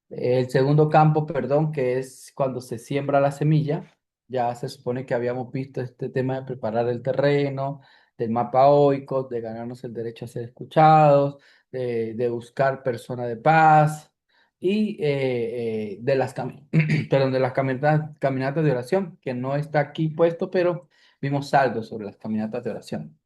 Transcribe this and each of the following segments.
El segundo campo, perdón, que es cuando se siembra la semilla. Ya se supone que habíamos visto este tema de preparar el terreno, del mapa oico, de ganarnos el derecho a ser escuchados, de buscar persona de paz y de perdón, de las caminatas de oración, que no está aquí puesto, pero vimos algo sobre las caminatas de oración.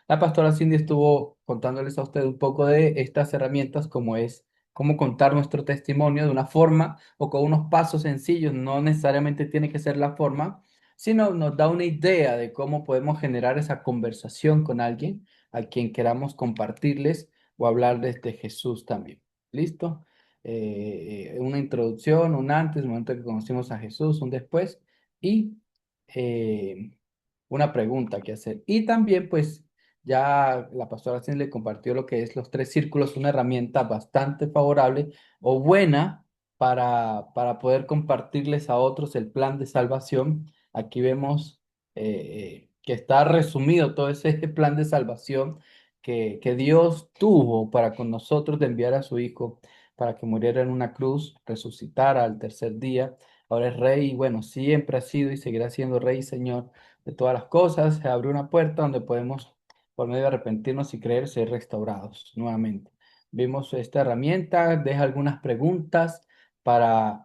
La pastora Cindy estuvo contándoles a usted un poco de estas herramientas, como es cómo contar nuestro testimonio de una forma o con unos pasos sencillos. No necesariamente tiene que ser la forma, sino nos da una idea de cómo podemos generar esa conversación con alguien a quien queramos compartirles o hablarles de Jesús también. ¿Listo? Una introducción, un antes, un momento que conocimos a Jesús, un después y eh, una pregunta que hacer. Y también, pues, ya la pastora Cindy le compartió lo que es los tres círculos, una herramienta bastante favorable o buena para poder compartirles a otros el plan de salvación. Aquí vemos que está resumido todo ese plan de salvación que Dios tuvo para con nosotros de enviar a su Hijo para que muriera en una cruz, resucitara al tercer día. Ahora es rey y bueno, siempre ha sido y seguirá siendo rey y señor de todas las cosas. Se abre una puerta donde podemos por medio de arrepentirnos y creer, ser restaurados nuevamente. Vimos esta herramienta, deja algunas preguntas para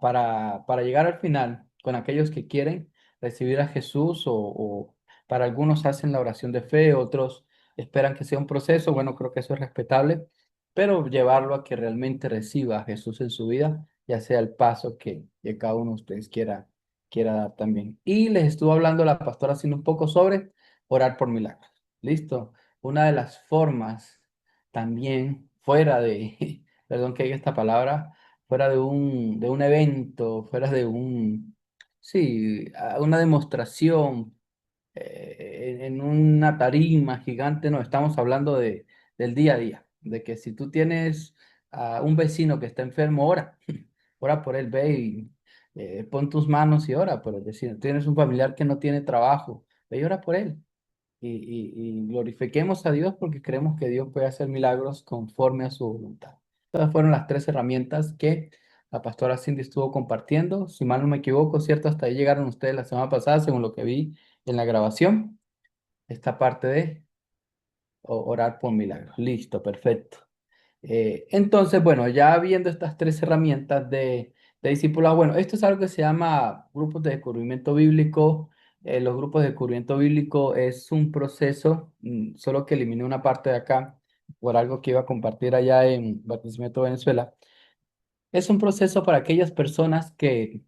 llegar al final con aquellos que quieren recibir a Jesús o para algunos hacen la oración de fe, otros esperan que sea un proceso, bueno, creo que eso es respetable, pero llevarlo a que realmente reciba a Jesús en su vida, ya sea el paso que cada uno de ustedes quiera dar también. Y les estuvo hablando la pastora haciendo un poco sobre orar por milagros. Listo. Una de las formas también fuera de, perdón que diga esta palabra, fuera de un evento, fuera de sí, una demostración en una tarima gigante, no, estamos hablando del día a día, de que si tú tienes a un vecino que está enfermo, ora, ora por él, ve y pon tus manos y ora por el vecino. Tienes un familiar que no tiene trabajo, ve y ora por él y glorifiquemos a Dios porque creemos que Dios puede hacer milagros conforme a su voluntad. Estas fueron las tres herramientas que la pastora Cindy estuvo compartiendo. Si mal no me equivoco, ¿cierto? Hasta ahí llegaron ustedes la semana pasada, según lo que vi en la grabación. Esta parte de orar por milagros. Listo, perfecto. Entonces, bueno, ya viendo estas tres herramientas de discipulado, bueno, esto es algo que se llama grupos de descubrimiento bíblico. Los grupos de descubrimiento bíblico es un proceso, solo que eliminé una parte de acá por algo que iba a compartir allá en Barquisimeto, Venezuela. Es un proceso para aquellas personas que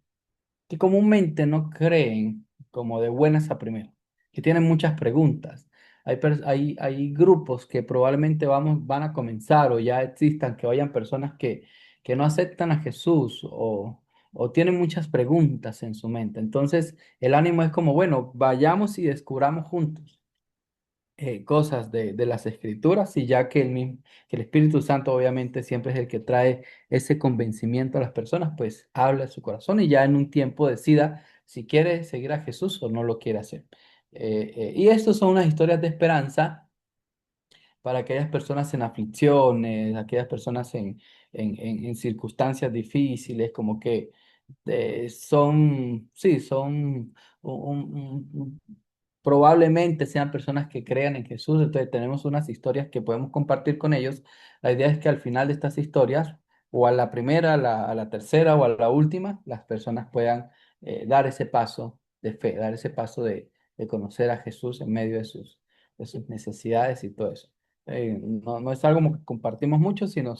comúnmente no creen como de buenas a primeras, que tienen muchas preguntas. Hay grupos que probablemente van a comenzar o ya existan, que vayan personas que no aceptan a Jesús o tienen muchas preguntas en su mente. Entonces, el ánimo es como, bueno, vayamos y descubramos juntos cosas de las escrituras y ya que el Espíritu Santo obviamente siempre es el que trae ese convencimiento a las personas, pues habla de su corazón y ya en un tiempo decida si quiere seguir a Jesús o no lo quiere hacer. Y estas son unas historias de esperanza para aquellas personas en aflicciones, aquellas personas en circunstancias difíciles, como que sí, son probablemente sean personas que crean en Jesús, entonces tenemos unas historias que podemos compartir con ellos. La idea es que al final de estas historias, o a la primera, a la tercera o a la última, las personas puedan dar ese paso de fe, dar ese paso de conocer a Jesús en medio de sus necesidades y todo eso. No es algo como que compartimos mucho, sino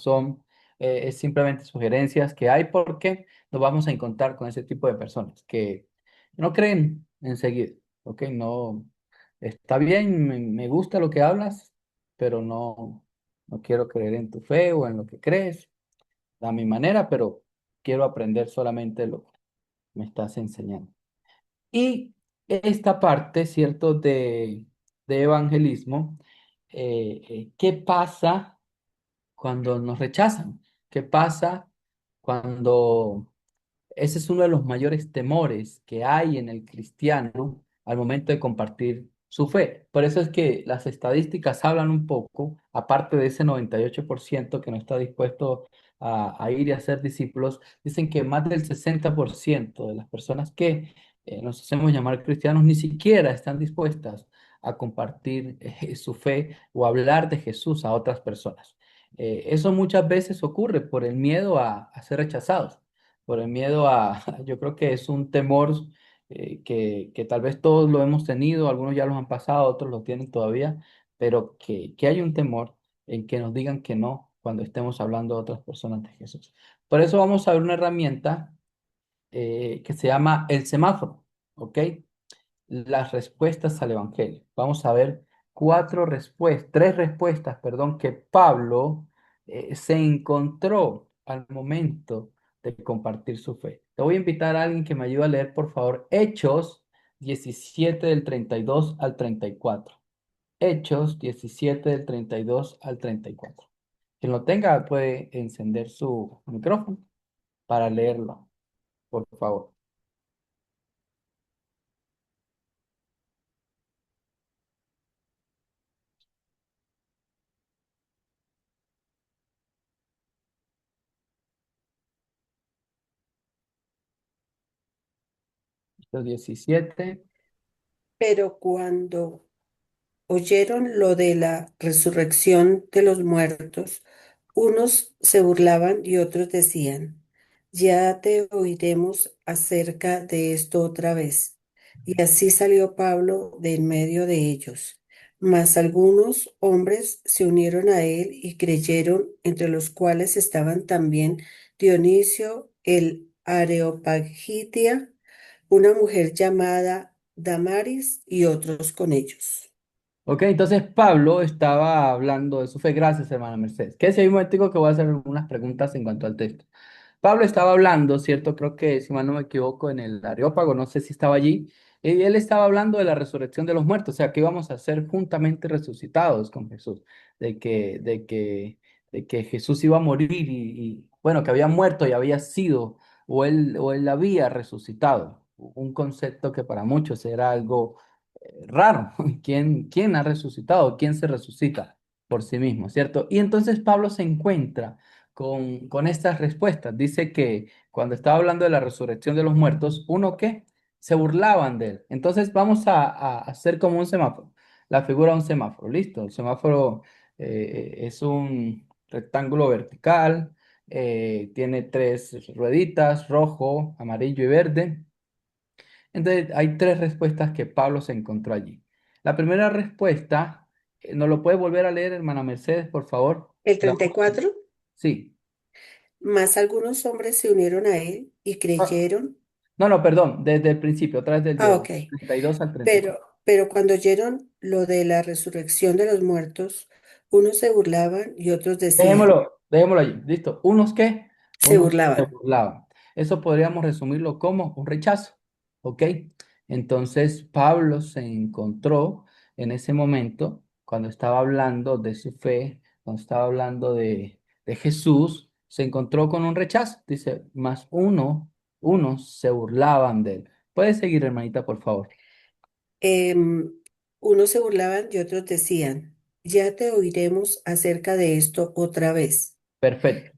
es simplemente sugerencias que hay porque nos vamos a encontrar con ese tipo de personas que no creen enseguida, ¿ok? No, está bien, me gusta lo que hablas, pero no quiero creer en tu fe o en lo que crees, a mi manera, pero quiero aprender solamente lo que me estás enseñando. Y esta parte, ¿cierto? De evangelismo, ¿qué pasa cuando nos rechazan? ¿Qué pasa cuando ese es uno de los mayores temores que hay en el cristiano al momento de compartir su fe? Por eso es que las estadísticas hablan un poco, aparte de ese 98% que no está dispuesto a ir y a ser discípulos, dicen que más del 60% de las personas que nos hacemos llamar cristianos ni siquiera están dispuestas a compartir su fe o hablar de Jesús a otras personas. Eso muchas veces ocurre por el miedo a ser rechazados, por el miedo a, yo creo que es un temor que tal vez todos lo hemos tenido, algunos ya los han pasado, otros lo tienen todavía, pero que hay un temor en que nos digan que no cuando estemos hablando a otras personas de Jesús. Por eso vamos a ver una herramienta que se llama el semáforo, ¿ok? Las respuestas al Evangelio. Vamos a ver tres respuestas, perdón, que Pablo se encontró al momento de compartir su fe. Te voy a invitar a alguien que me ayude a leer, por favor, Hechos 17 del 32 al 34. Hechos 17 del 32 al 34. Quien lo tenga puede encender su micrófono para leerlo, por favor. Hechos 17. Pero cuando oyeron lo de la resurrección de los muertos, unos se burlaban y otros decían, ya te oiremos acerca de esto otra vez. Y así salió Pablo de en medio de ellos. Mas algunos hombres se unieron a él y creyeron, entre los cuales estaban también Dionisio el Areopagitia, una mujer llamada Damaris y otros con ellos. Ok, entonces Pablo estaba hablando de su fe. Gracias, hermana Mercedes. Que si hay un momentico que voy a hacer algunas preguntas en cuanto al texto. Pablo estaba hablando, ¿cierto? Creo que, si mal no me equivoco, en el Areópago, no sé si estaba allí, y él estaba hablando de la resurrección de los muertos, o sea, que íbamos a ser juntamente resucitados con Jesús, de que, de que, de que Jesús iba a morir bueno, que había muerto y había sido, o él había resucitado. Un concepto que para muchos era algo raro. ¿Quién ha resucitado? ¿Quién se resucita por sí mismo, ¿cierto? Y entonces Pablo se encuentra con estas respuestas. Dice que cuando estaba hablando de la resurrección de los muertos, uno que se burlaban de él. Entonces vamos a hacer como un semáforo, la figura de un semáforo. Listo, el semáforo es un rectángulo vertical, tiene tres rueditas, rojo, amarillo y verde. Entonces, hay tres respuestas que Pablo se encontró allí. La primera respuesta, ¿nos lo puede volver a leer, hermana Mercedes, por favor? El 34. Sí. Mas algunos hombres se unieron a él y Ah, creyeron. no, no, perdón, desde el principio, otra vez Ah, del ok. 32 al 34. Pero cuando oyeron lo de la resurrección de los muertos, unos se burlaban y otros decían, Dejémoslo allí. Listo. ¿Unos qué? se Unos se burlaban. burlaban. Eso podríamos resumirlo como un rechazo. ¿Ok? Entonces Pablo se encontró en ese momento, cuando estaba hablando de su fe, cuando estaba hablando de Jesús, se encontró con un rechazo. Dice, más unos se burlaban de él. Puedes seguir, hermanita, por favor. Em, Unos se burlaban y otros decían, ya te oiremos acerca de esto otra vez. Perfecto.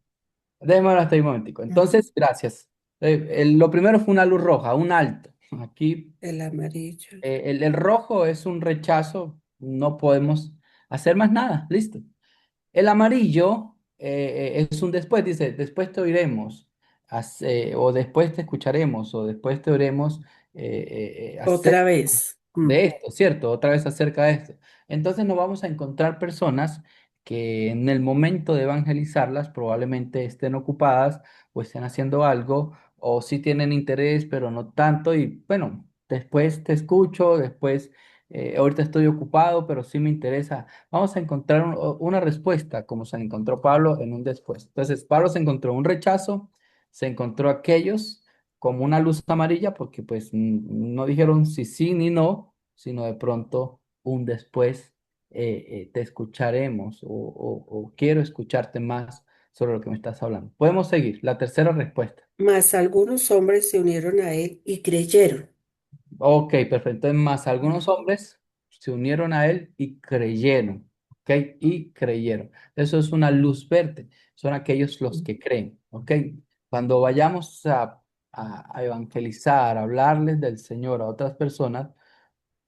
Démoslo hasta ahí un momentico. Ujú. Entonces, gracias. Lo primero fue una luz roja, un alto. Aquí El amarillo. el rojo es un rechazo, no podemos hacer más nada, listo. El amarillo es un después, dice, después te oiremos, o después te escucharemos, o después te oiremos Otra vez. de esto, ¿cierto? Otra vez acerca de esto. Entonces nos vamos a encontrar personas que en el momento de evangelizarlas probablemente estén ocupadas o estén haciendo algo o sí tienen interés, pero no tanto. Y bueno, después te escucho, después, ahorita estoy ocupado, pero sí me interesa. Vamos a encontrar una respuesta como se encontró Pablo en un después. Entonces, Pablo se encontró un rechazo, se encontró aquellos como una luz amarilla porque pues no dijeron si sí ni no, sino de pronto un después te escucharemos o quiero escucharte más sobre lo que me estás hablando. Podemos seguir. La tercera respuesta. Mas algunos hombres se unieron a él y creyeron. Ok, perfecto. Es más, algunos Ujú. hombres se unieron a él y creyeron. ¿ok? Y creyeron. Eso es una luz verde, son aquellos los que creen, ¿ok? Cuando vayamos a evangelizar, a hablarles del Señor a otras personas,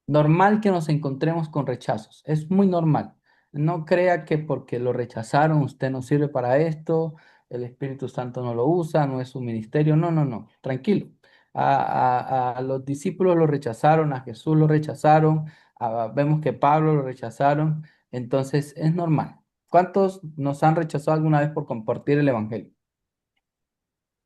normal que nos encontremos con rechazos, es muy normal. No crea que porque lo rechazaron usted no sirve para esto, el Espíritu Santo no lo usa, no es su ministerio, no, no, no, tranquilo. A los discípulos lo rechazaron, a Jesús lo rechazaron, vemos que Pablo lo rechazaron, entonces es normal. ¿Cuántos nos han rechazado alguna vez por compartir el Evangelio?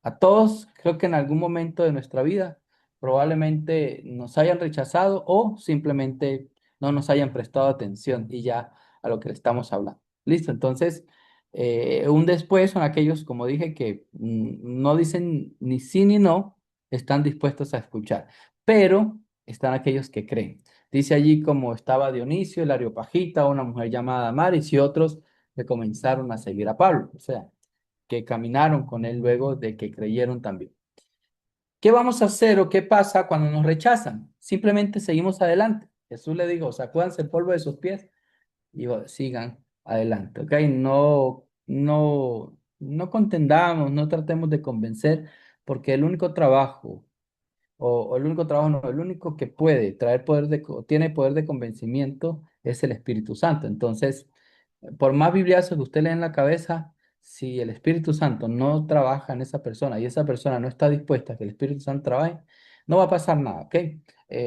A todos, creo que en algún momento de nuestra vida probablemente nos hayan rechazado o simplemente no nos hayan prestado atención y ya a lo que le estamos hablando. Listo, entonces, un después son aquellos, como dije, que no dicen ni sí ni no, están dispuestos a escuchar, pero están aquellos que creen. Dice allí como estaba Dionisio, el Areopagita, una mujer llamada Damaris y otros que comenzaron a seguir a Pablo. O sea, que caminaron con él luego de que creyeron también. ¿Qué vamos a hacer o qué pasa cuando nos rechazan? Simplemente seguimos adelante. Jesús le dijo, sacúdanse el polvo de sus pies y sigan adelante, ¿ok? No contendamos, no tratemos de convencer, porque el único trabajo o el único trabajo, no, el único que puede traer tiene poder de convencimiento es el Espíritu Santo. Entonces, por más bibliazos que usted lee en la cabeza, si el Espíritu Santo no trabaja en esa persona y esa persona no está dispuesta a que el Espíritu Santo trabaje, no va a pasar nada, ¿ok?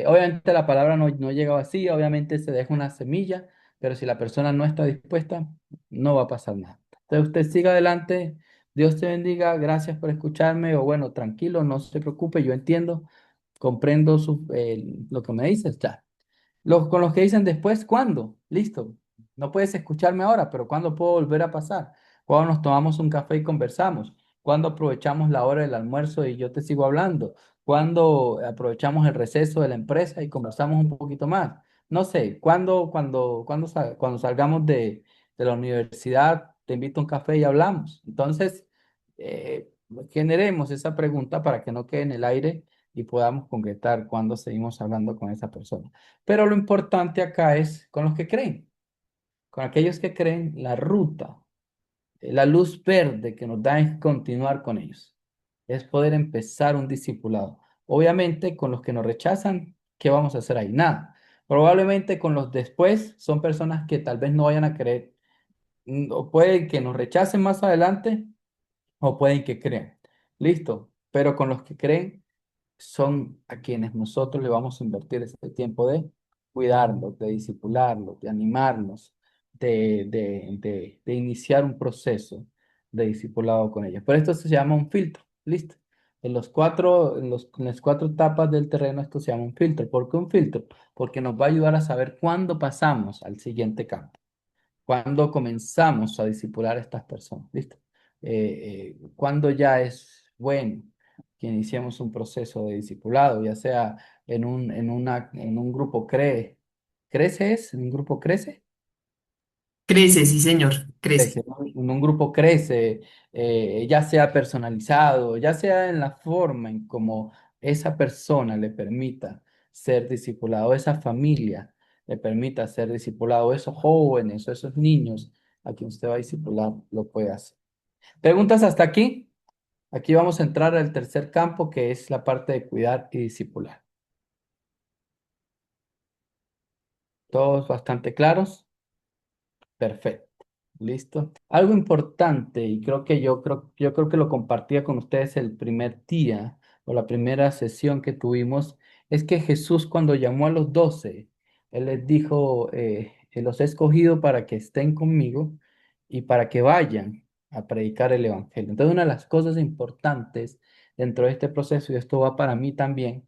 Obviamente la palabra no llega vacía, obviamente se deja una semilla, pero si la persona no está dispuesta, no va a pasar nada. Entonces usted siga adelante, Dios te bendiga, gracias por escucharme, o bueno, tranquilo, no se preocupe, yo entiendo, comprendo lo que me dices, ya. Con los que dicen después, ¿cuándo? Listo. No puedes escucharme ahora, pero ¿cuándo puedo volver a pasar? ¿Cuándo nos tomamos un café y conversamos? ¿Cuándo aprovechamos la hora del almuerzo y yo te sigo hablando? ¿Cuándo aprovechamos el receso de la empresa y conversamos un poquito más? No sé, cuando salgamos de la universidad, te invito a un café y hablamos. Entonces, eh, generemos esa pregunta para que no quede en el aire y podamos concretar cuando seguimos hablando con esa persona. Pero lo importante acá es con los que creen, con aquellos que creen la ruta, la luz verde que nos da es continuar con ellos, es poder empezar un discipulado. Obviamente con los que nos rechazan, ¿qué vamos a hacer ahí? Nada. Probablemente con los después son personas que tal vez no vayan a creer, o pueden que nos rechacen más adelante o pueden que crean. Listo. Pero con los que creen, son a quienes nosotros le vamos a invertir ese tiempo de cuidarlos, de discipularlos, de animarnos, de iniciar un proceso de discipulado con ellos. Por esto se llama un filtro, listo. En las cuatro etapas del terreno esto se llama un filtro. ¿Por qué un filtro? Porque nos va a ayudar a saber cuándo pasamos al siguiente campo cuando comenzamos a discipular a estas personas, ¿listo? Cuando ya es bueno que iniciemos un proceso de discipulado, ya sea en un grupo ¿crece es? ¿En un grupo crece? Crece, sí, señor, crece. Crece, ¿no? En un grupo crece, ya sea personalizado, ya sea en la forma en cómo esa persona le permita ser discipulado, esa familia le permita ser discipulado, esos jóvenes o esos niños a quien usted va a discipular, lo puede hacer. ¿Preguntas hasta aquí? Aquí vamos a entrar al tercer campo, que es la parte de cuidar y discipular. ¿Todos bastante claros? Perfecto. Listo. Algo importante, y yo creo que lo compartía con ustedes el primer día o la primera sesión que tuvimos, es que Jesús cuando llamó a los 12, Él les dijo, los he escogido para que estén conmigo y para que vayan a predicar el Evangelio. Entonces, una de las cosas importantes dentro de este proceso, y esto va para mí también,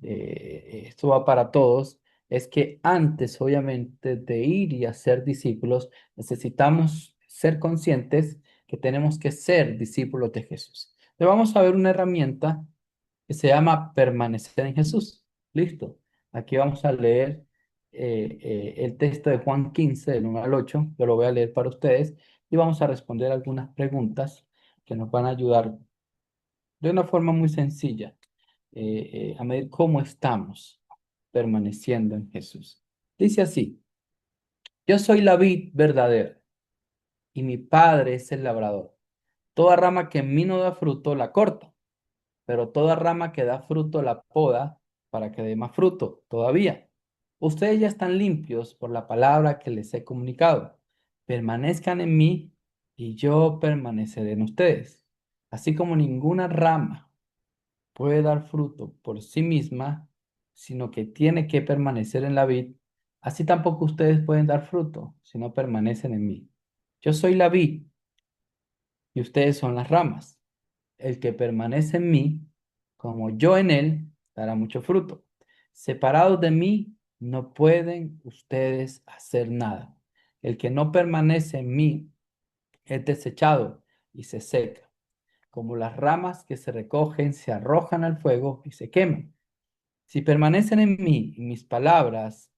esto va para todos, es que antes, obviamente, de ir y hacer discípulos, necesitamos ser conscientes que tenemos que ser discípulos de Jesús. Le vamos a ver una herramienta que se llama permanecer en Jesús. Listo. Aquí vamos a leer el texto de Juan 15, del 1 al 8. Yo lo voy a leer para ustedes y vamos a responder algunas preguntas que nos van a ayudar de una forma muy sencilla a medir cómo estamos permaneciendo en Jesús. Dice así. Yo soy la vid verdadera y mi Padre es el labrador. Toda rama que en mí no da fruto la corta, pero toda rama que da fruto la poda para que dé más fruto todavía. Ustedes ya están limpios por la palabra que les he comunicado. Permanezcan en mí y yo permaneceré en ustedes. Así como ninguna rama puede dar fruto por sí misma, sino que tiene que permanecer en la vid, así tampoco ustedes pueden dar fruto si no permanecen en mí. Yo soy la vid y ustedes son las ramas. El que permanece en mí, como yo en él, dará mucho fruto. Separados de mí, no pueden ustedes hacer nada. El que no permanece en mí es desechado y se seca, como las ramas que se recogen, se arrojan al fuego y se queman. Si permanecen en mí y mis palabras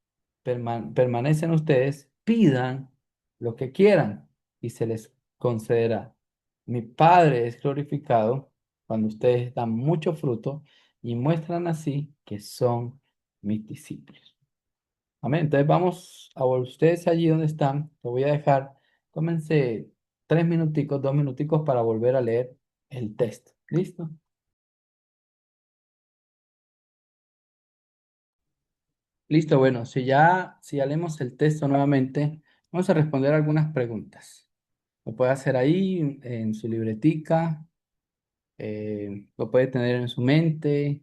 permanecen ustedes, pidan lo que quieran y se les concederá. Mi Padre es glorificado cuando ustedes dan mucho fruto y muestran así que son mis discípulos. Amén. Entonces vamos a ustedes allí donde están. Lo voy a dejar. Tómense 3 minuticos, 2 minuticos para volver a leer el texto. ¿Listo? Listo, bueno, si ya leemos el texto nuevamente, vamos a responder algunas preguntas. Lo puede hacer ahí en su libretica, lo puede tener en su mente,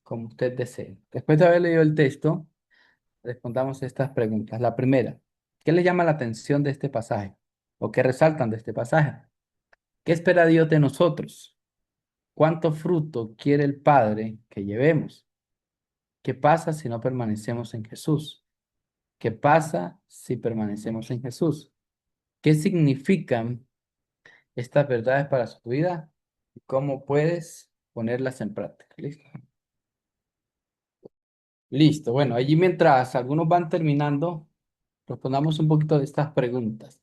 como usted desee. Después de haber leído el texto, respondamos estas preguntas. La primera, ¿qué le llama la atención de este pasaje? ¿O qué resaltan de este pasaje? ¿Qué espera Dios de nosotros? ¿Cuánto fruto quiere el Padre que llevemos? ¿Qué pasa si no permanecemos en Jesús? ¿Qué pasa si permanecemos en Jesús? ¿Qué significan estas verdades para su vida? ¿Y cómo puedes ponerlas en práctica? ¿Listo? Listo. Bueno, allí mientras algunos van terminando, respondamos un poquito de estas preguntas.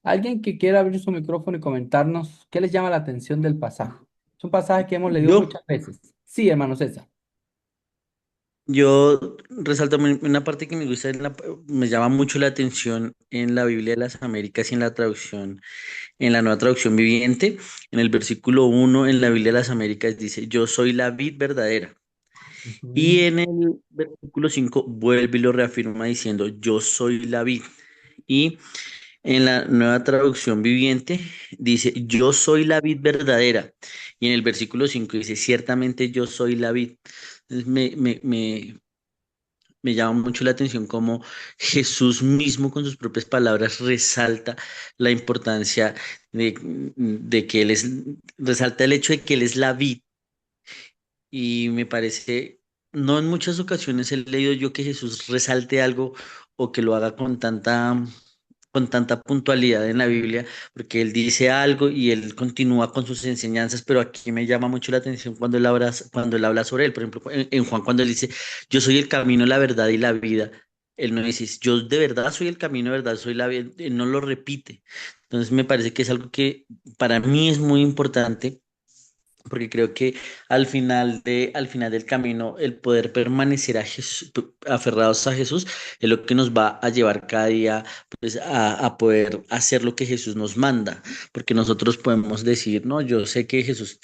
Alguien que quiera abrir su micrófono y comentarnos qué les llama la atención del pasaje. Es un pasaje que hemos leído Yo, muchas veces. Sí, hermano César. yo resalto una parte que me gusta, me llama mucho la atención en la Biblia de las Américas y en la traducción, en la nueva traducción viviente, en el versículo 1 en la Biblia de las Américas dice, yo soy la vid verdadera. Y Ujú. en el versículo 5 vuelve y lo reafirma diciendo, yo soy la vid. Y en la nueva traducción viviente dice, yo soy la vid verdadera. Y en el versículo 5 dice, ciertamente yo soy la vid. Entonces me llama mucho la atención cómo Jesús mismo con sus propias palabras resalta la importancia de que Él es, resalta el hecho de que Él es la vid. Y me parece, no en muchas ocasiones he leído yo que Jesús resalte algo o que lo haga con tanta puntualidad en la Biblia, porque él dice algo y él continúa con sus enseñanzas, pero aquí me llama mucho la atención cuando él habla sobre él. Por ejemplo, en Juan, cuando él dice, yo soy el camino, la verdad y la vida, él no dice, yo de verdad soy el camino, de verdad soy la vida, él no lo repite. Entonces me parece que es algo que para mí es muy importante porque creo que al final del camino, el poder permanecer aferrados a Jesús es lo que nos va a llevar cada día pues, a poder hacer lo que Jesús nos manda, porque nosotros podemos decir, no, yo sé que Jesús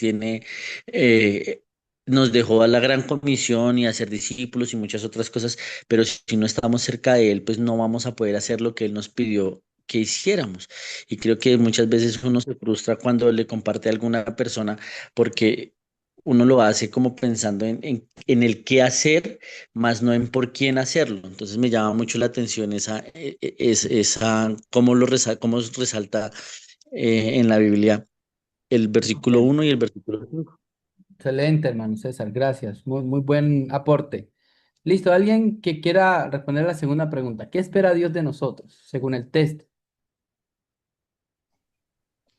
eh, nos dejó a la gran comisión y a ser discípulos y muchas otras cosas, pero si no estamos cerca de Él, pues no vamos a poder hacer lo que Él nos pidió que hiciéramos. Y creo que muchas veces uno se frustra cuando le comparte a alguna persona porque uno lo hace como pensando en el qué hacer, más no en por quién hacerlo. Entonces me llama mucho la atención cómo resalta en la Biblia el Bien. versículo 1 y el versículo 5. Excelente, hermano César. Gracias. Muy, muy buen aporte. Listo. Alguien que quiera responder la segunda pregunta. ¿Qué espera Dios de nosotros, según el texto?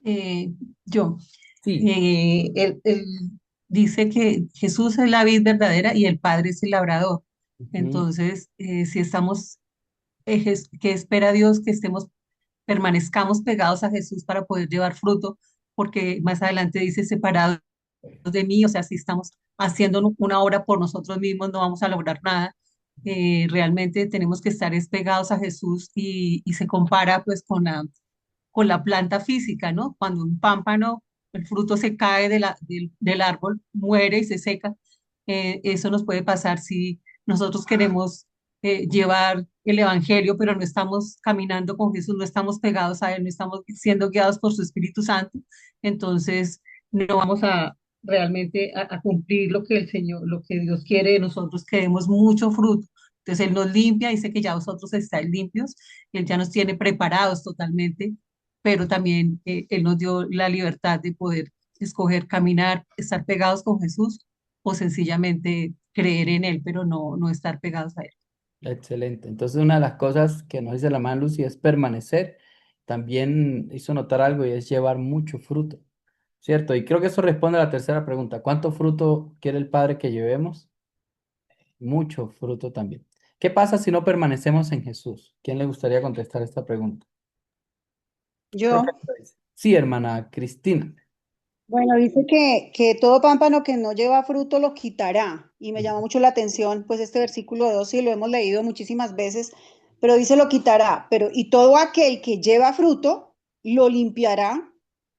Eh, yo, Sí. él dice que Jesús es la vid verdadera y el Padre es el labrador. Ujú. Entonces, si estamos, ¿qué espera Dios? Que estemos, permanezcamos pegados a Jesús para poder llevar fruto, porque más adelante dice separados de mí, o sea, si estamos haciendo una obra por nosotros mismos, no vamos a lograr nada. realmente tenemos que estar es pegados a Jesús y se compara pues con la planta física, ¿no? Cuando un pámpano, el fruto se cae del árbol, muere y se seca. Eso nos puede pasar si nosotros queremos llevar el Evangelio, pero no estamos caminando con Jesús, no estamos pegados a Él, no estamos siendo guiados por su Espíritu Santo. Entonces, no vamos a realmente a cumplir lo que el Señor, lo que Dios quiere de nosotros, que demos mucho fruto. Entonces Él nos limpia, dice que ya vosotros estáis limpios, Él ya nos tiene preparados totalmente, pero también Él nos dio la libertad de poder escoger caminar, estar pegados con Jesús o sencillamente creer en Él, pero no estar pegados a Él. Excelente. Entonces, una de las cosas que nos dice la hermana Lucy es permanecer. También hizo notar algo y es llevar mucho fruto, ¿cierto? Y creo que eso responde a la tercera pregunta. ¿Cuánto fruto quiere el Padre que llevemos? Mucho fruto también. ¿Qué pasa si no permanecemos en Jesús? ¿Quién le gustaría contestar esta pregunta? Yo, Perfecto. Sí, hermana Cristina. bueno, dice que todo pámpano que no lleva fruto lo quitará. Y me llama Ujú. mucho la atención, pues este versículo 2 y lo hemos leído muchísimas veces, pero dice lo quitará. Pero y todo aquel que lleva fruto lo limpiará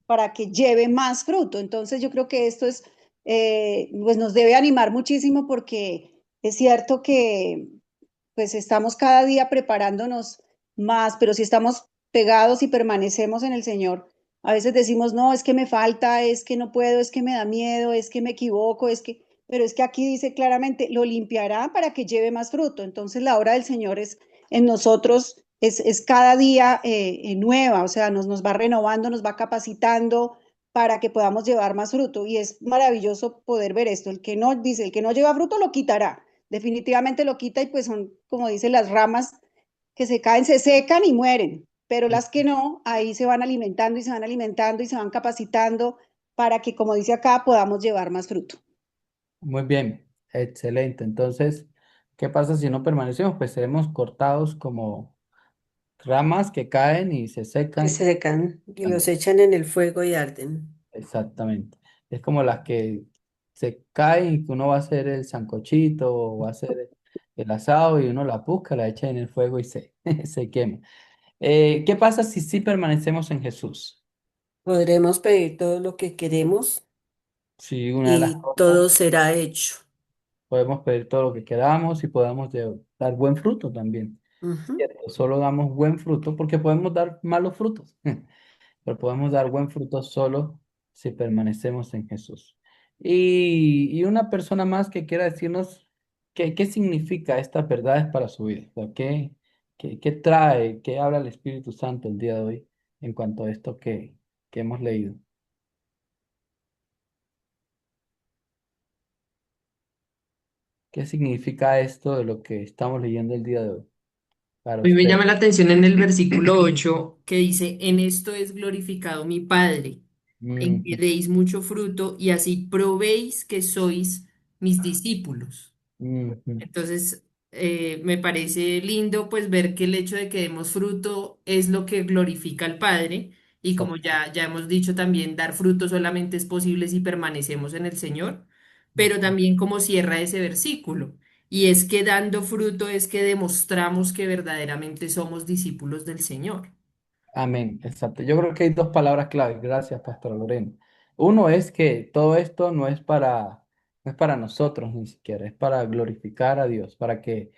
para que lleve más fruto. Entonces yo creo que esto es, pues nos debe animar muchísimo porque es cierto que pues estamos cada día preparándonos más, pero si estamos pegados y permanecemos en el Señor, a veces decimos, no, es que me falta, es que no puedo, es que me da miedo, es que me equivoco, pero es que aquí dice claramente, lo limpiará para que lleve más fruto. Entonces la obra del Señor es en nosotros, es cada día nueva, o sea, nos va renovando, nos va capacitando para que podamos llevar más fruto. Y es maravilloso poder ver esto. El que no, dice, el que no lleva fruto lo quitará, definitivamente lo quita y pues son, como dicen, las ramas que se caen, se secan y mueren, pero las que no, ahí se van alimentando y se van alimentando y se van capacitando para que, como dice acá, podamos llevar más fruto. Muy bien, excelente. Entonces, ¿qué pasa si no permanecemos? Pues seremos cortados como ramas que caen y se Que secan. se secan y los También. echan en el fuego y arden. Exactamente. Es como las que se caen y que uno va a hacer el sancochito o va a hacer el asado y uno la busca, la echa en el fuego y se, se quema. ¿Qué pasa si sí permanecemos en Jesús? Podremos pedir todo lo que queremos Si una de las y cosas, todo será hecho. podemos pedir todo lo que queramos y podamos dar buen fruto también. Ujú. ¿Cierto? Solo damos buen fruto porque podemos dar malos frutos, pero podemos dar buen fruto solo si permanecemos en Jesús. Y una persona más que quiera decirnos qué significa estas verdades para su vida, o sea, qué trae, qué habla el Espíritu Santo el día de hoy en cuanto a esto que hemos leído. ¿Qué significa esto de lo que estamos leyendo el día de hoy para A mí me usted? llama la atención en el versículo 8 que dice, en esto es glorificado mi Padre, en que Ujú, deis mucho fruto y así probéis que sois mis discípulos. ujú, Entonces, me parece lindo pues ver que el hecho de que demos fruto es lo que glorifica al Padre y como exacto. ya hemos dicho también, dar fruto solamente es posible si permanecemos en el Señor, pero Ujú. también como cierra ese versículo. Y es que dando fruto es que demostramos que verdaderamente somos discípulos del Señor. Amén, exacto. Yo creo que hay dos palabras claves. Gracias, Pastora Lorena. Uno es que todo esto no es para nosotros ni siquiera, es para glorificar a Dios, para que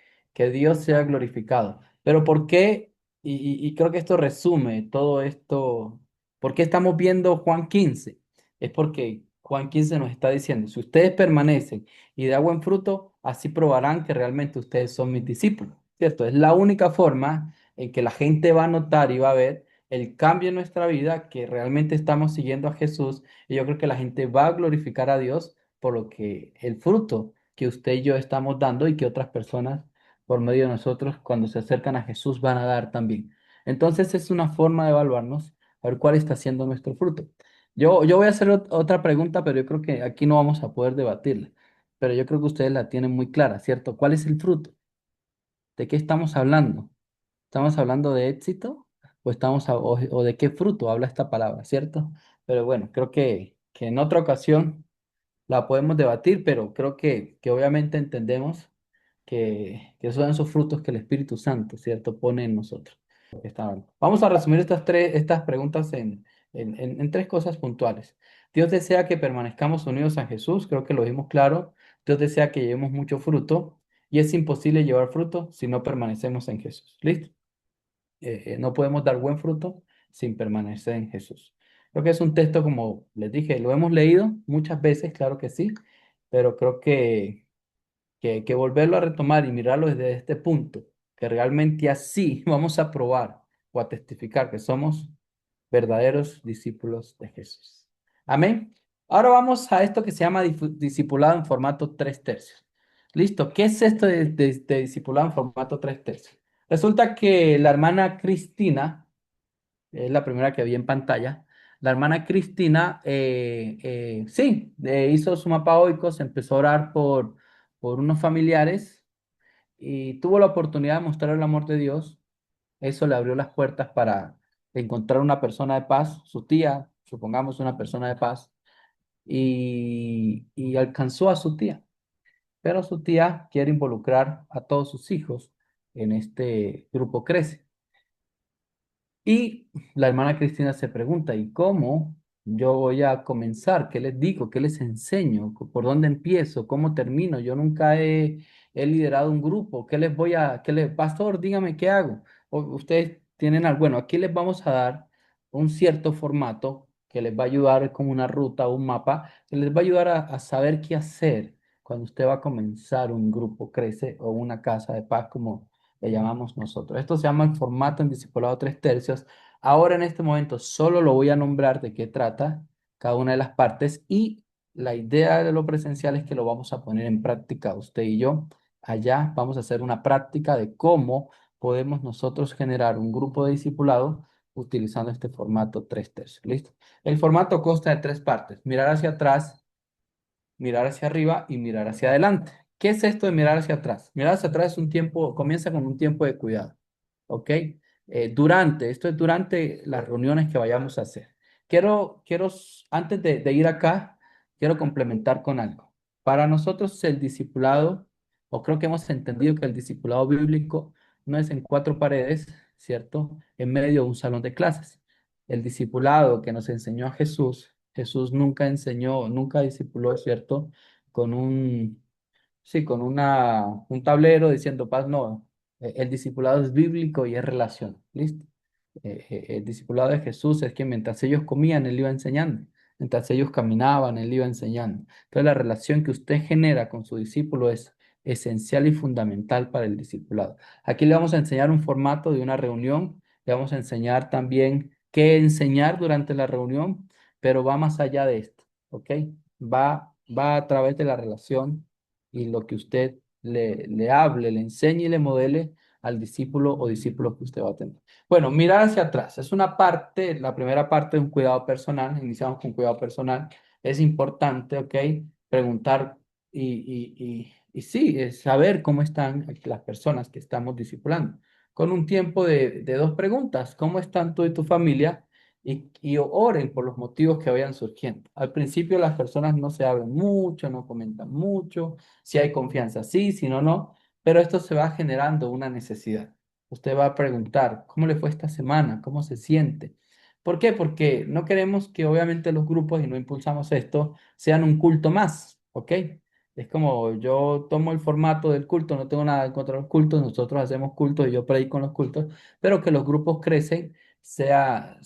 Dios sea glorificado. Pero ¿por qué? Y creo que esto resume todo esto. ¿Por qué estamos viendo Juan 15? Es porque Juan 15 nos está diciendo, si ustedes permanecen y da buen fruto, así probarán que realmente ustedes son mis discípulos, ¿cierto? Es la única forma en que la gente va a notar y va a ver el cambio en nuestra vida, que realmente estamos siguiendo a Jesús, y yo creo que la gente va a glorificar a Dios por lo que el fruto que usted y yo estamos dando y que otras personas por medio de nosotros cuando se acercan a Jesús van a dar también. Entonces es una forma de evaluarnos, a ver cuál está siendo nuestro fruto. Yo voy a hacer otra pregunta, pero yo creo que aquí no vamos a poder debatirla, pero yo creo que ustedes la tienen muy clara, ¿cierto? ¿Cuál es el fruto? ¿De qué estamos hablando? ¿Estamos hablando de éxito o, o de qué fruto habla esta palabra, ¿cierto? Pero bueno, creo que en otra ocasión la podemos debatir, pero creo que obviamente entendemos que son esos frutos que el Espíritu Santo, ¿cierto?, pone en nosotros. Vamos a resumir estas preguntas en tres cosas puntuales. Dios desea que permanezcamos unidos a Jesús, creo que lo vimos claro. Dios desea que llevemos mucho fruto y es imposible llevar fruto si no permanecemos en Jesús. ¿Listo? No podemos dar buen fruto sin permanecer en Jesús. Creo que es un texto, como les dije, lo hemos leído muchas veces, claro que sí, pero creo que volverlo a retomar y mirarlo desde este punto, que realmente así vamos a probar o a testificar que somos verdaderos discípulos de Jesús. Amén. Ahora vamos a esto que se llama discipulado en formato 3 tercios. Listo. ¿Qué es esto de discipulado en formato 3 tercios? Resulta que la hermana Cristina, es la primera que vi en pantalla, la hermana Cristina, sí, hizo su mapa oico, se empezó a orar por unos familiares y tuvo la oportunidad de mostrar el amor de Dios. Eso le abrió las puertas para encontrar una persona de paz, su tía, supongamos una persona de paz, y alcanzó a su tía. Pero su tía quiere involucrar a todos sus hijos en este grupo Crece. Y la hermana Cristina se pregunta, ¿y cómo yo voy a comenzar? ¿Qué les digo? ¿Qué les enseño? ¿Por dónde empiezo? ¿Cómo termino? Yo nunca he liderado un grupo. ¿Qué les voy a, pastor, dígame qué hago? O ustedes tienen algo, bueno, aquí les vamos a dar un cierto formato que les va a ayudar como una ruta o un mapa, que les va a ayudar a saber qué hacer cuando usted va a comenzar un grupo Crece o una casa de paz, como le llamamos nosotros. Esto se llama el formato en discipulado 3 tercios. Ahora en este momento solo lo voy a nombrar de qué trata cada una de las partes y la idea de lo presencial es que lo vamos a poner en práctica usted y yo. Allá vamos a hacer una práctica de cómo podemos nosotros generar un grupo de discipulado utilizando este formato 3 tercios. ¿Listo? El formato consta de 3 partes. Mirar hacia atrás, mirar hacia arriba y mirar hacia adelante. ¿Qué es esto de mirar hacia atrás? Mirar hacia atrás es un tiempo, comienza con un tiempo de cuidado, ¿ok? Esto es durante las reuniones que vayamos a hacer. Antes de ir acá, quiero complementar con algo. Para nosotros el discipulado, o creo que hemos entendido que el discipulado bíblico no es en 4 paredes, ¿cierto? En medio de un salón de clases. El discipulado que nos enseñó a Jesús, Jesús nunca enseñó, nunca discipuló, ¿cierto? Con sí, un tablero diciendo paz, no. El discipulado es bíblico y es relación, ¿listo? El discipulado de Jesús es que mientras ellos comían, Él iba enseñando. Mientras ellos caminaban, Él iba enseñando. Entonces la relación que usted genera con su discípulo es esencial y fundamental para el discipulado. Aquí le vamos a enseñar un formato de una reunión. Le vamos a enseñar también qué enseñar durante la reunión, pero va más allá de esto, ¿ok? Va a través de la relación y lo que usted le hable, le enseñe y le modele al discípulo o discípulo que usted va a tener. Bueno, mirar hacia atrás es una parte, la primera parte de un cuidado personal. Iniciamos con cuidado personal. Es importante, ¿ok? Preguntar y sí, es saber cómo están las personas que estamos discipulando. Con un tiempo de 2 preguntas. ¿Cómo están tú y tu familia? Y oren por los motivos que vayan surgiendo. Al principio las personas no se abren mucho, no comentan mucho. Si hay confianza, sí, si no, no. Pero esto se va generando una necesidad. Usted va a preguntar, ¿cómo le fue esta semana? ¿Cómo se siente? ¿Por qué? Porque no queremos que obviamente los grupos, y no impulsamos esto, sean un culto más, ¿ok? Es como yo tomo el formato del culto, no tengo nada en contra de los cultos, nosotros hacemos cultos y yo predico con los cultos, pero que los grupos crecen, sea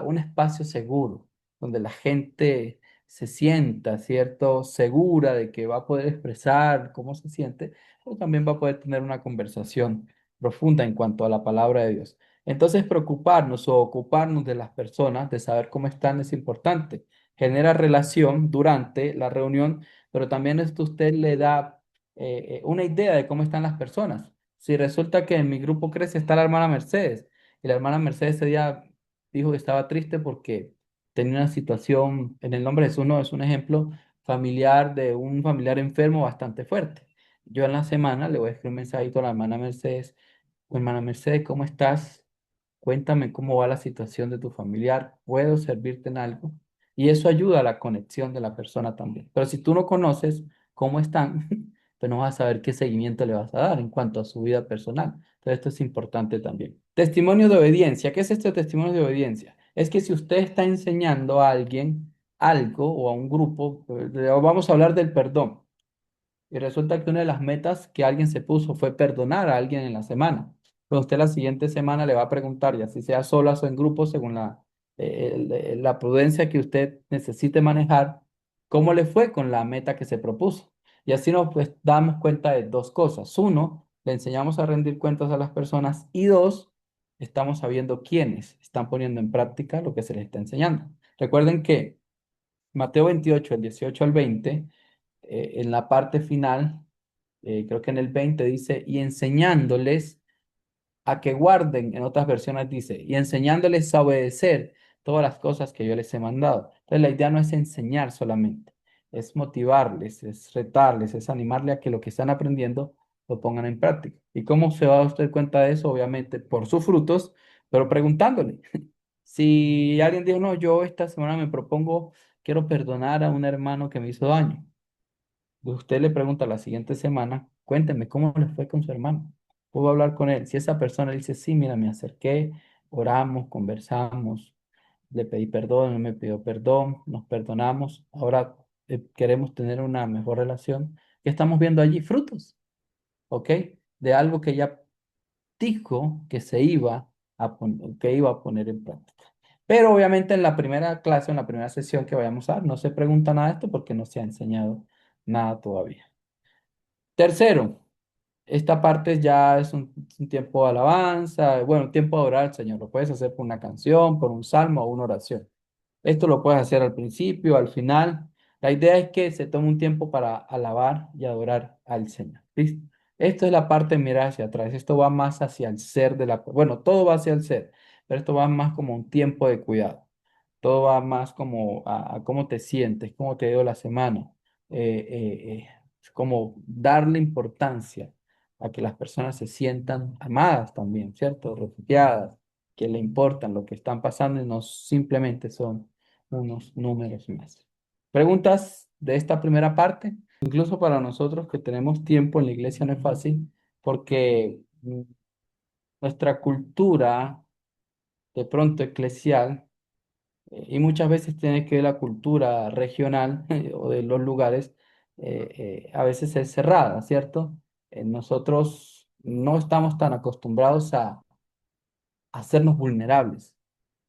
un espacio seguro, donde la gente se sienta, ¿cierto? Segura de que va a poder expresar cómo se siente, o también va a poder tener una conversación profunda en cuanto a la palabra de Dios. Entonces, preocuparnos o ocuparnos de las personas, de saber cómo están, es importante. Genera relación durante la reunión, pero también esto usted le da una idea de cómo están las personas. Si resulta que en mi grupo crece está la hermana Mercedes, y la hermana Mercedes ese día dijo que estaba triste porque tenía una situación, en el nombre de Jesús no, es un ejemplo familiar de un familiar enfermo bastante fuerte. Yo en la semana le voy a escribir un mensajito a la hermana Mercedes. Hermana Mercedes, ¿cómo estás? Cuéntame cómo va la situación de tu familiar. ¿Puedo servirte en algo? Y eso ayuda a la conexión de la persona también. Pero si tú no conoces cómo están, pero no vas a saber qué seguimiento le vas a dar en cuanto a su vida personal. Entonces, esto es importante también. Testimonio de obediencia. ¿Qué es este testimonio de obediencia? Es que si usted está enseñando a alguien algo o a un grupo, vamos a hablar del perdón. Y resulta que una de las metas que alguien se puso fue perdonar a alguien en la semana. Pero usted la siguiente semana le va a preguntar, y así sea solas o en grupo, según la prudencia que usted necesite manejar, cómo le fue con la meta que se propuso. Y así nos pues, damos cuenta de dos cosas. Uno, le enseñamos a rendir cuentas a las personas. Y dos, estamos sabiendo quiénes están poniendo en práctica lo que se les está enseñando. Recuerden que Mateo 28, el 18 al 20 en la parte final, creo que en el 20 dice, y enseñándoles a que guarden, en otras versiones dice, y enseñándoles a obedecer todas las cosas que yo les he mandado. Entonces la idea no es enseñar solamente, es motivarles, es retarles, es animarle a que lo que están aprendiendo lo pongan en práctica. ¿Y cómo se va a usted cuenta de eso? Obviamente por sus frutos, pero preguntándole. Si alguien dijo, no, yo esta semana me propongo, quiero perdonar a un hermano que me hizo daño. Usted le pregunta la siguiente semana, cuénteme cómo le fue con su hermano. Puedo hablar con él. Si esa persona dice, sí, mira, me acerqué, oramos, conversamos, le pedí perdón, él me pidió perdón, nos perdonamos, ahora queremos tener una mejor relación. ¿Qué estamos viendo allí? Frutos, ¿ok? De algo que ya dijo que se iba que iba a poner en práctica. Pero obviamente en la primera clase, en la primera sesión que vayamos a dar, no se pregunta nada de esto porque no se ha enseñado nada todavía. Tercero, esta parte ya es un tiempo de alabanza, bueno, un tiempo de adorar al Señor. Lo puedes hacer por una canción, por un salmo o una oración. Esto lo puedes hacer al principio, al final. La idea es que se tome un tiempo para alabar y adorar al Señor. ¿Listo? Esto es la parte de mirar hacia atrás. Esto va más hacia el ser de la... Bueno, todo va hacia el ser, pero esto va más como un tiempo de cuidado. Todo va más como a cómo te sientes, cómo te dio la semana. Es como darle importancia a que las personas se sientan amadas también, ¿cierto? Refugiadas, que le importan lo que están pasando y no simplemente son unos números más. ¿Preguntas de esta primera parte? Incluso para nosotros que tenemos tiempo en la iglesia no es fácil porque nuestra cultura de pronto eclesial y muchas veces tiene que ver la cultura regional o de los lugares, a veces es cerrada, ¿cierto? Nosotros no estamos tan acostumbrados a hacernos vulnerables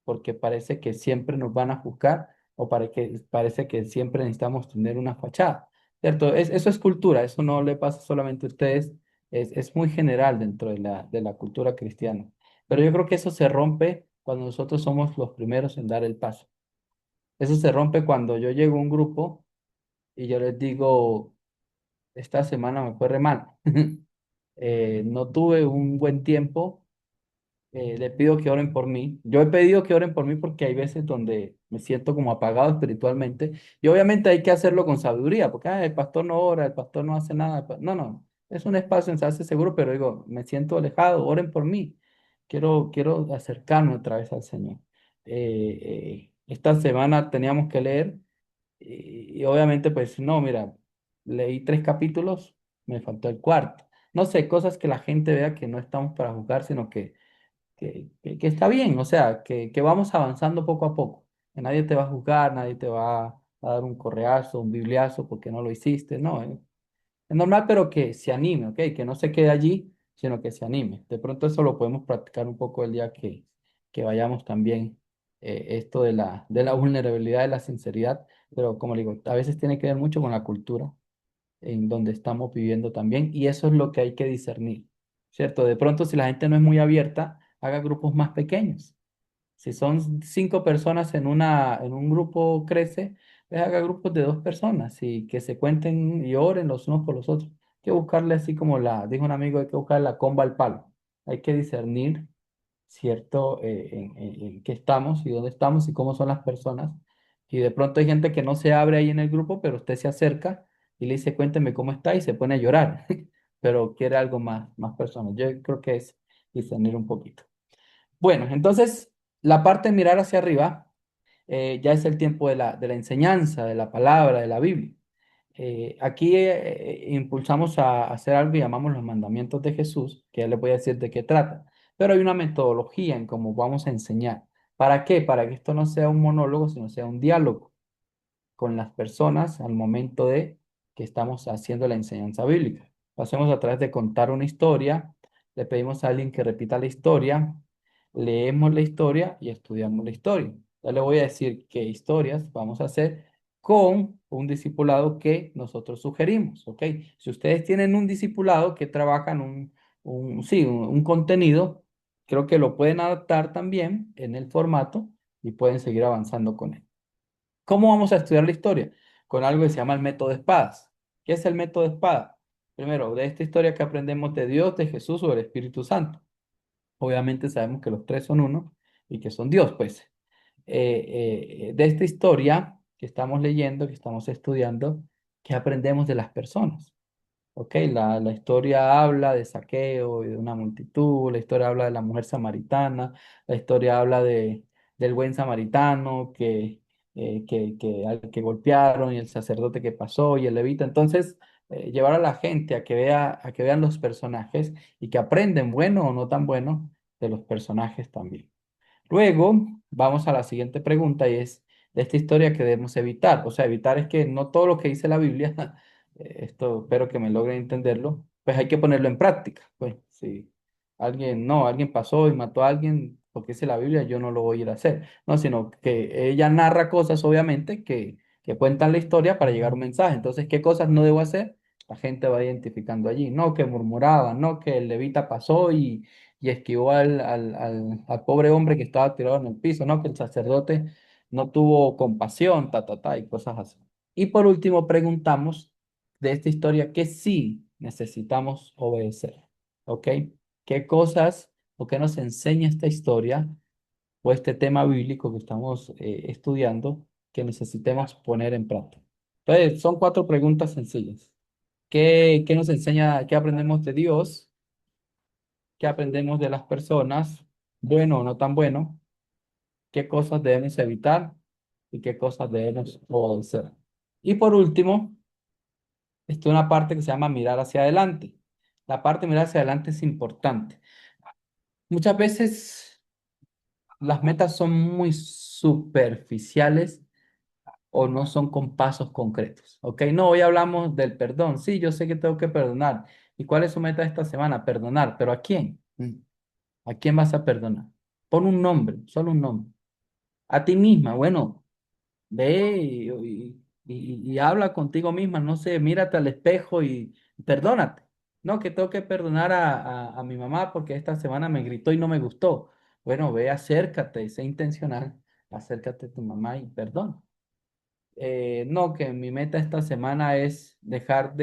porque parece que siempre nos van a juzgar o parece que siempre necesitamos tener una fachada, ¿cierto? Eso es cultura, eso no le pasa solamente a ustedes, es muy general dentro de la cultura cristiana. Pero yo creo que eso se rompe cuando nosotros somos los primeros en dar el paso. Eso se rompe cuando yo llego a un grupo y yo les digo, esta semana me fue re mal, no tuve un buen tiempo, le pido que oren por mí. Yo he pedido que oren por mí porque hay veces donde me siento como apagado espiritualmente y obviamente hay que hacerlo con sabiduría, porque el pastor no ora, el pastor no hace nada. No, no, es un espacio en salsa seguro, pero digo, me siento alejado, oren por mí. Quiero acercarme otra vez al Señor. Esta semana teníamos que leer y obviamente pues no, mira, leí 3 capítulos, me faltó el cuarto. No sé, cosas que la gente vea que no estamos para juzgar, sino que está bien, o sea, que vamos avanzando poco a poco. Que nadie te va a juzgar, nadie te va a dar un correazo, un bibliazo porque no lo hiciste, no, es normal, pero que se anime, ¿ok? Que no se quede allí, sino que se anime. De pronto eso lo podemos practicar un poco el día que vayamos también, esto de la vulnerabilidad, de la sinceridad, pero como le digo, a veces tiene que ver mucho con la cultura en donde estamos viviendo también, y eso es lo que hay que discernir, ¿cierto? De pronto, si la gente no es muy abierta, haga grupos más pequeños. Si son 5 personas en un grupo crece, pues haga grupos de 2 personas y que se cuenten y oren los unos por los otros. Hay que buscarle así como dijo un amigo, hay que buscar la comba al palo. Hay que discernir, ¿cierto? En qué estamos y dónde estamos y cómo son las personas. Y de pronto hay gente que no se abre ahí en el grupo, pero usted se acerca y le dice, cuénteme cómo está y se pone a llorar, pero quiere algo más personal. Yo creo que es discernir un poquito. Bueno, entonces la parte de mirar hacia arriba ya es el tiempo de la enseñanza, de la palabra, de la Biblia. Aquí impulsamos a hacer algo que llamamos los mandamientos de Jesús, que ya les voy a decir de qué trata, pero hay una metodología en cómo vamos a enseñar. ¿Para qué? Para que esto no sea un monólogo, sino sea un diálogo con las personas al momento de que estamos haciendo la enseñanza bíblica. Lo hacemos a través de contar una historia, le pedimos a alguien que repita la historia, leemos la historia y estudiamos la historia. Ya le voy a decir qué historias vamos a hacer con un discipulado que nosotros sugerimos, ¿ok? Si ustedes tienen un discipulado que trabajan sí, un contenido, creo que lo pueden adaptar también en el formato y pueden seguir avanzando con él. ¿Cómo vamos a estudiar la historia? Con algo que se llama el método de espadas. ¿Qué es el método de espada? Primero, de esta historia que aprendemos de Dios, de Jesús o del Espíritu Santo. Obviamente sabemos que los tres son uno y que son Dios, pues. De esta historia que estamos leyendo, que estamos estudiando, ¿qué aprendemos de las personas? Ok, la historia habla de saqueo y de una multitud, la historia habla de la mujer samaritana, la historia habla del buen samaritano al que golpearon y el sacerdote que pasó y el levita. Entonces, llevar a la gente a que vean los personajes y que aprenden bueno o no tan bueno de los personajes también. Luego, vamos a la siguiente pregunta y es de esta historia que debemos evitar. O sea, evitar es que no todo lo que dice la Biblia, esto espero que me logren entenderlo, pues hay que ponerlo en práctica. Pues si alguien pasó y mató a alguien porque dice la Biblia, yo no lo voy a ir a hacer. No, sino que ella narra cosas, obviamente, que cuentan la historia para llegar a un mensaje. Entonces, ¿qué cosas no debo hacer? La gente va identificando allí. No, que murmuraban, no, que el levita pasó y esquivó al pobre hombre que estaba tirado en el piso, ¿no? Que el sacerdote no tuvo compasión, y cosas así. Y por último, preguntamos de esta historia que sí necesitamos obedecer, ¿ok? ¿Qué cosas o qué nos enseña esta historia o este tema bíblico que estamos estudiando que necesitemos poner en práctica? Entonces, son cuatro preguntas sencillas. ¿Qué nos enseña, qué aprendemos de Dios? ¿Qué aprendemos de las personas? Bueno o no tan bueno. ¿Qué cosas debemos evitar? Y qué cosas debemos obedecer. Y por último, está una parte que se llama mirar hacia adelante. La parte de mirar hacia adelante es importante. Muchas veces las metas son muy superficiales o no son con pasos concretos. ¿Ok? No, hoy hablamos del perdón. Sí, yo sé que tengo que perdonar. ¿Y cuál es su meta esta semana? Perdonar. ¿Pero a quién? ¿A quién vas a perdonar? Pon un nombre, solo un nombre. A ti misma, bueno, ve y habla contigo misma, no sé, mírate al espejo y perdónate. No, que tengo que perdonar a mi mamá porque esta semana me gritó y no me gustó. Bueno, ve, acércate, sé intencional, acércate a tu mamá y perdona. No, que mi meta esta semana es dejar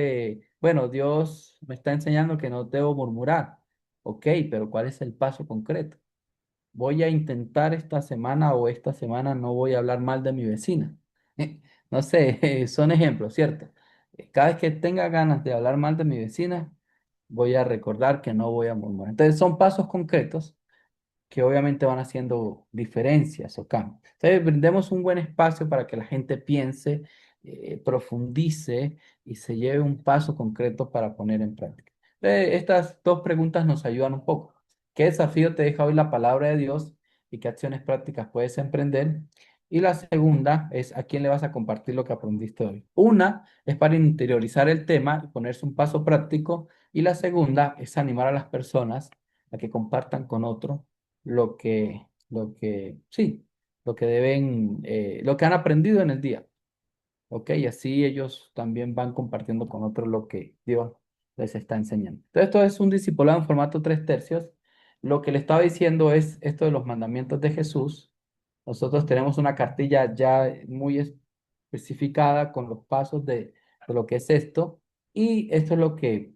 bueno, Dios me está enseñando que no debo murmurar. Ok, pero ¿cuál es el paso concreto? Voy a intentar esta semana o esta semana no voy a hablar mal de mi vecina. No sé, son ejemplos, ¿cierto? Cada vez que tenga ganas de hablar mal de mi vecina, voy a recordar que no voy a murmurar. Entonces son pasos concretos que obviamente van haciendo diferencias o cambios. Entonces, brindemos un buen espacio para que la gente piense, profundice y se lleve un paso concreto para poner en práctica. Estas dos preguntas nos ayudan un poco. ¿Qué desafío te deja hoy la palabra de Dios y qué acciones prácticas puedes emprender? Y la segunda es a quién le vas a compartir lo que aprendiste hoy. Una es para interiorizar el tema y ponerse un paso práctico. Y la segunda es animar a las personas a que compartan con otros sí, lo que han aprendido en el día, ¿ok? Y así ellos también van compartiendo con otros lo que Dios les está enseñando. Entonces, esto es un discipulado en formato 3/3. Lo que le estaba diciendo es esto de los mandamientos de Jesús. Nosotros tenemos una cartilla ya muy especificada con los pasos de lo que es esto. Y esto es lo que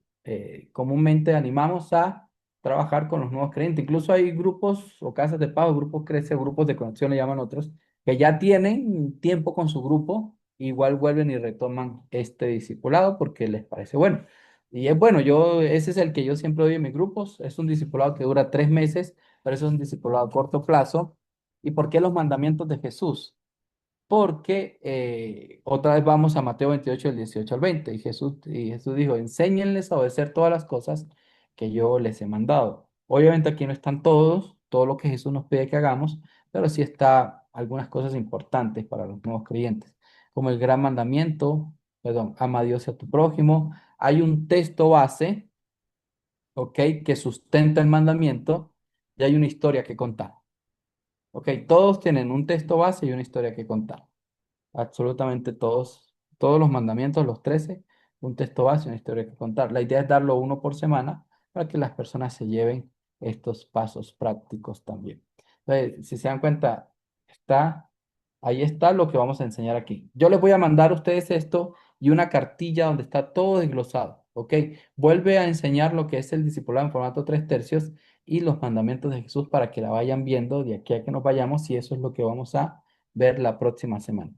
comúnmente animamos a trabajar con los nuevos creyentes. Incluso hay grupos o casas de pago, grupos crece, grupos de conexión le llaman otros, que ya tienen tiempo con su grupo, igual vuelven y retoman este discipulado porque les parece bueno. Y es bueno, ese es el que yo siempre doy en mis grupos. Es un discipulado que dura 3 meses, pero eso es un discipulado a corto plazo. ¿Y por qué los mandamientos de Jesús? porque otra vez vamos a Mateo 28, del 18 al 20, y Jesús dijo, enséñenles a obedecer todas las cosas que yo les he mandado. Obviamente aquí no están todos, todo lo que Jesús nos pide que hagamos, pero sí está algunas cosas importantes para los nuevos creyentes, como el gran mandamiento, perdón, ama a Dios y a tu prójimo. Hay un texto base, ¿ok? Que sustenta el mandamiento y hay una historia que contar. ¿Ok? Todos tienen un texto base y una historia que contar. Absolutamente todos los mandamientos, los 13, un texto base y una historia que contar. La idea es darlo uno por semana para que las personas se lleven estos pasos prácticos también. Entonces, si se dan cuenta, ahí está lo que vamos a enseñar aquí. Yo les voy a mandar a ustedes esto y una cartilla donde está todo desglosado, ¿ok? Vuelve a enseñar lo que es el discipulado en formato 3 tercios y los mandamientos de Jesús para que la vayan viendo de aquí a que nos vayamos y eso es lo que vamos a ver la próxima semana.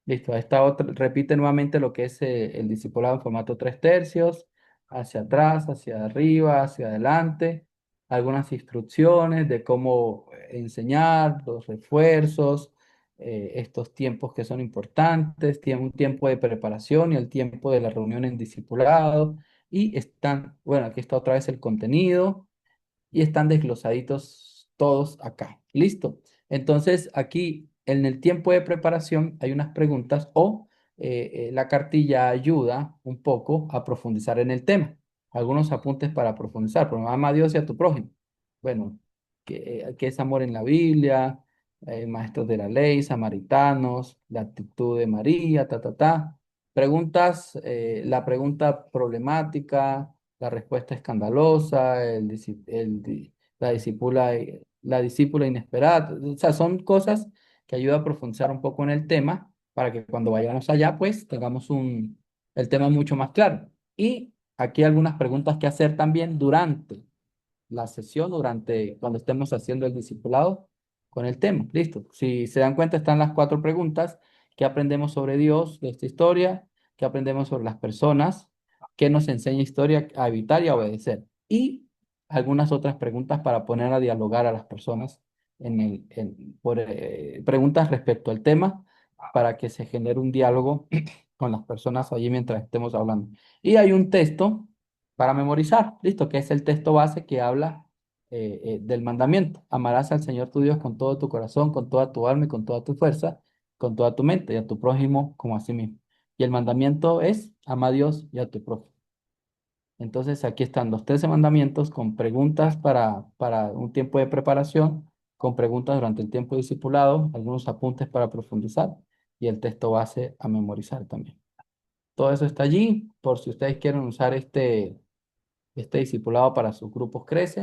Listo, esta otra, repite nuevamente lo que es el discipulado en formato 3 tercios, hacia atrás, hacia arriba, hacia adelante, algunas instrucciones de cómo enseñar, los refuerzos, estos tiempos que son importantes, tiene un tiempo de preparación y el tiempo de la reunión en discipulado, y están, bueno, aquí está otra vez el contenido y están desglosaditos todos acá. Listo. Entonces, aquí en el tiempo de preparación hay unas preguntas o la cartilla ayuda un poco a profundizar en el tema. Algunos apuntes para profundizar. Por ejemplo, ama a Dios y a tu prójimo. Bueno, ¿qué es amor en la Biblia? Maestros de la ley, samaritanos, la actitud de María, ta, ta, ta. Preguntas, la pregunta problemática, la respuesta escandalosa, la discípula inesperada. O sea, son cosas que ayudan a profundizar un poco en el tema para que cuando vayamos allá, pues tengamos el tema mucho más claro. Y aquí algunas preguntas que hacer también durante la sesión, durante cuando estemos haciendo el discipulado con el tema. Listo. Si se dan cuenta, están las 4 preguntas. ¿Qué aprendemos sobre Dios de esta historia? ¿Qué aprendemos sobre las personas? ¿Qué nos enseña historia a evitar y a obedecer? Y algunas otras preguntas para poner a dialogar a las personas preguntas respecto al tema para que se genere un diálogo con las personas allí mientras estemos hablando. Y hay un texto para memorizar, listo, que es el texto base que habla del mandamiento. Amarás al Señor tu Dios con todo tu corazón, con toda tu alma y con toda tu fuerza, con toda tu mente y a tu prójimo como a sí mismo. Y el mandamiento es, ama a Dios y a tu prójimo. Entonces aquí están los 13 mandamientos con preguntas para un tiempo de preparación, con preguntas durante el tiempo de discipulado, algunos apuntes para profundizar y el texto base a memorizar también. Todo eso está allí por si ustedes quieren usar este discipulado para sus grupos crece.